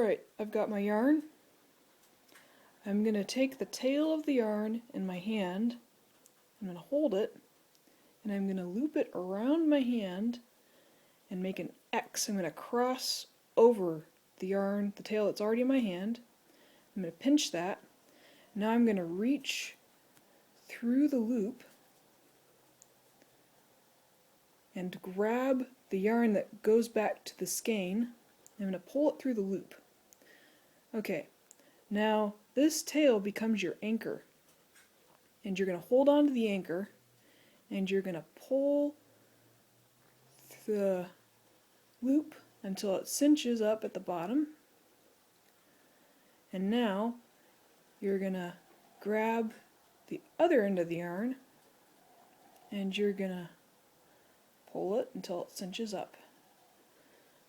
Alright, I've got my yarn. I'm going to take the tail of the yarn in my hand, I'm going to hold it, and I'm going to loop it around my hand and make an X. I'm going to cross over the yarn, the tail that's already in my hand. I'm going to pinch that. Now I'm going to reach through the loop and grab the yarn that goes back to the skein. I'm going to pull it through the loop. Okay, now this tail becomes your anchor, and you're going to hold on to the anchor and you're going to pull the loop until it cinches up at the bottom. And now you're going to grab the other end of the yarn and you're going to pull it until it cinches up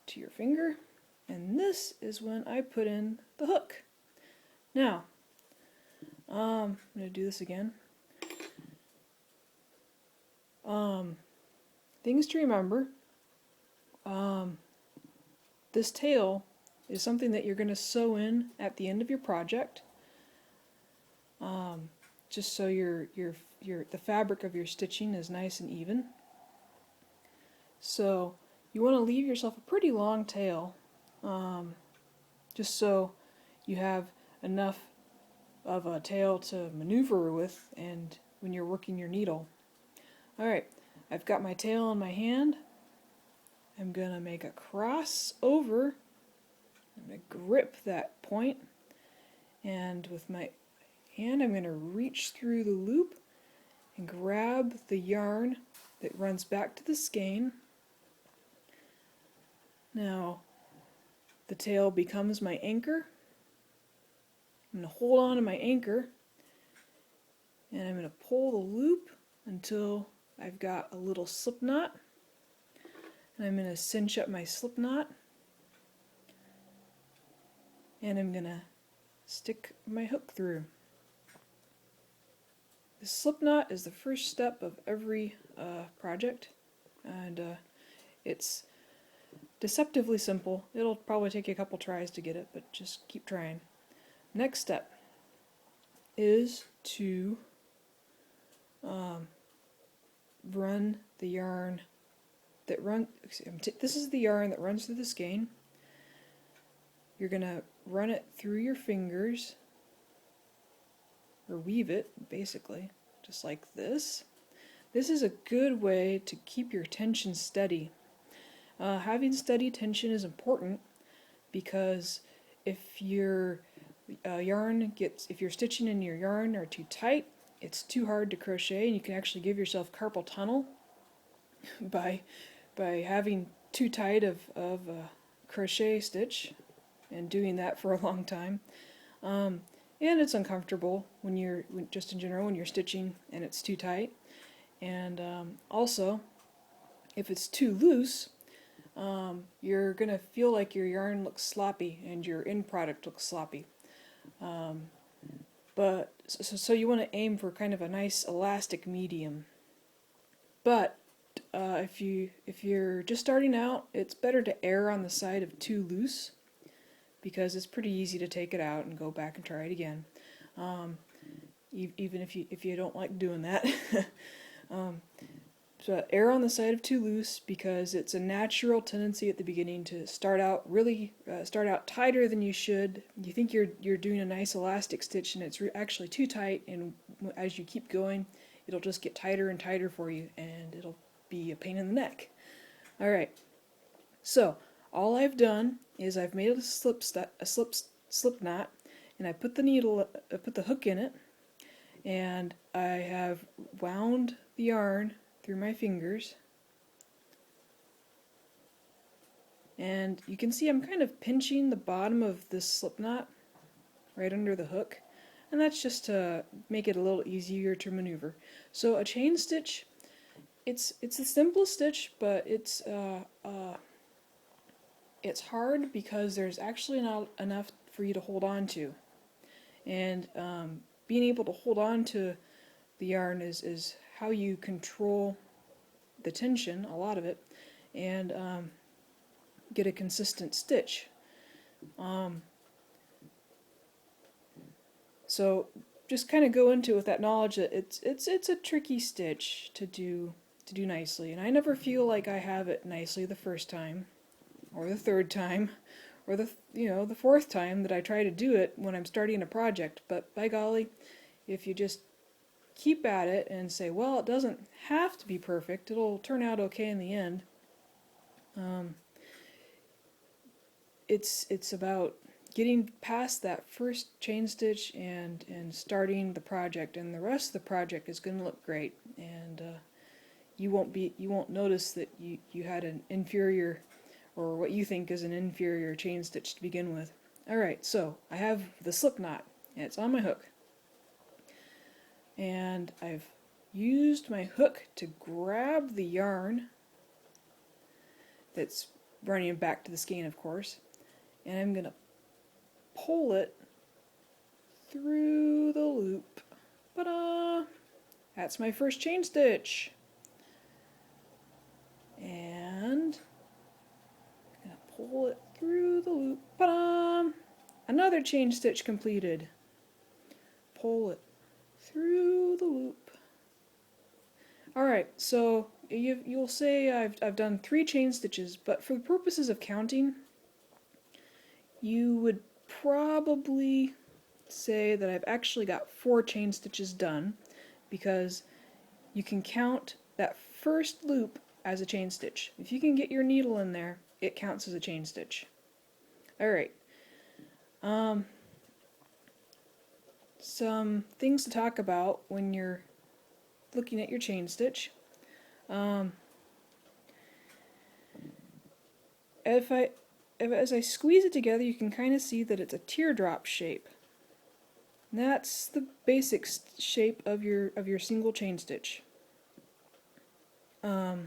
to your finger, and this is when I put in the hook. Now, I'm going to do this again. Things to remember. This tail is something that you're going to sew in at the end of your project, just so the fabric of your stitching is nice and even. So you want to leave yourself a pretty long tail, just so you have enough of a tail to maneuver with and when you're working your needle. Alright, I've got my tail in my hand. I'm going to make a cross over. I'm going to grip that point, and with my hand I'm going to reach through the loop and grab the yarn that runs back to the skein. Now the tail becomes my anchor. I'm going to hold on to my anchor and I'm going to pull the loop until I've got a little slip knot, and I'm going to cinch up my slip knot, and I'm going to stick my hook through. The slip knot is the first step of every project, and it's deceptively simple. It'll probably take you a couple tries to get it, but just keep trying. Next step is to run the yarn that this is the yarn that runs through the skein. You're going to run it through your fingers, or weave it, basically, just like this. This is a good way to keep your tension steady. Having steady tension is important because if your if your stitching and your yarn are too tight, it's too hard to crochet, and you can actually give yourself carpal tunnel by having too tight of a crochet stitch and doing that for a long time. And it's uncomfortable just in general when you're stitching and it's too tight. And also, if it's too loose, you're going to feel like your yarn looks sloppy and your end product looks sloppy. So you want to aim for kind of a nice elastic medium. But if you're just starting out, it's better to err on the side of too loose, because it's pretty easy to take it out and go back and try it again, even if you don't like doing that. So err on the side of too loose, because it's a natural tendency at the beginning to start out tighter than you should. You think you're doing a nice elastic stitch, and it's actually too tight, and as you keep going, it'll just get tighter and tighter for you, and it'll be a pain in the neck. Alright, so all I've done is I've made a slip knot, and I put the hook in it, and I have wound the yarn through my fingers, and you can see I'm kind of pinching the bottom of this slip knot right under the hook, and that's just to make it a little easier to maneuver. So a chain stitch, it's the simplest stitch, but it's hard because there's actually not enough for you to hold on to, and being able to hold on to the yarn is how you control the tension, a lot of it, and get a consistent stitch. So just kind of go into it with that knowledge that it's a tricky stitch to do nicely, and I never feel like I have it nicely the first time, or the third time, or the fourth time that I try to do it when I'm starting a project. But by golly, if you just keep at it and say, well, it doesn't have to be perfect, it'll turn out okay in the end. It's about getting past that first chain stitch and starting the project, and the rest of the project is going to look great, and you won't notice that you had an inferior, or what you think is an inferior chain stitch to begin with. Alright, so I have the slip knot, and it's on my hook, and I've used my hook to grab the yarn that's running back to the skein, of course, and I'm going to pull it through the loop. Ta-da! That's my first chain stitch. And I'm going to pull it through the loop. Ta-da! Another chain stitch completed. Pull it through the loop. Alright, so you'll say I've done 3 chain stitches, but for the purposes of counting, you would probably say that I've actually got 4 chain stitches done, because you can count that first loop as a chain stitch. If you can get your needle in there, it counts as a chain stitch. Alright, some things to talk about when you're looking at your chain stitch. As I squeeze it together, you can kind of see that it's a teardrop shape. And that's the basic shape of your single chain stitch. A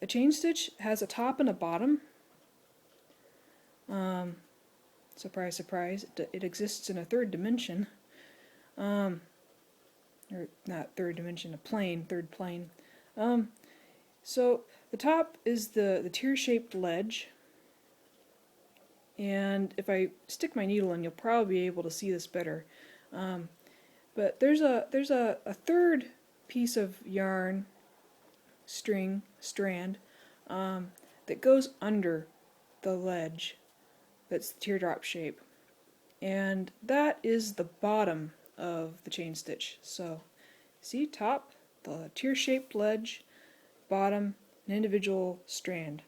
chain stitch has a top and a bottom. Surprise, surprise, it exists in a third dimension. Or not third dimension, a plane, third plane. So the top is the tear-shaped ledge, and if I stick my needle in, you'll probably be able to see this better. But there's a third piece of yarn, strand, that goes under the ledge. That's the teardrop shape, and that is the bottom of the chain stitch. So see, top, the tear-shaped ledge, bottom, an individual strand.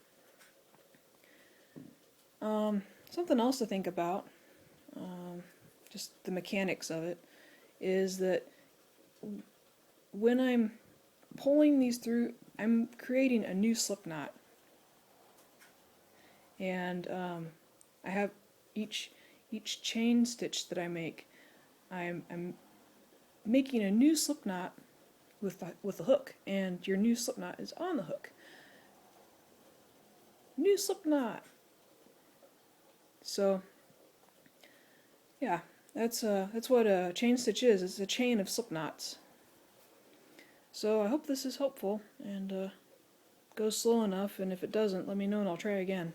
Something else to think about, just the mechanics of it, is that when I'm pulling these through, I'm creating a new slip knot. And I have each chain stitch that I make, I'm making a new slip knot with the hook, and your new slip knot is on the hook. New slip knot. So yeah, that's what a chain stitch is. It's a chain of slip knots. So I hope this is helpful, and goes slow enough, and if it doesn't, let me know and I'll try again.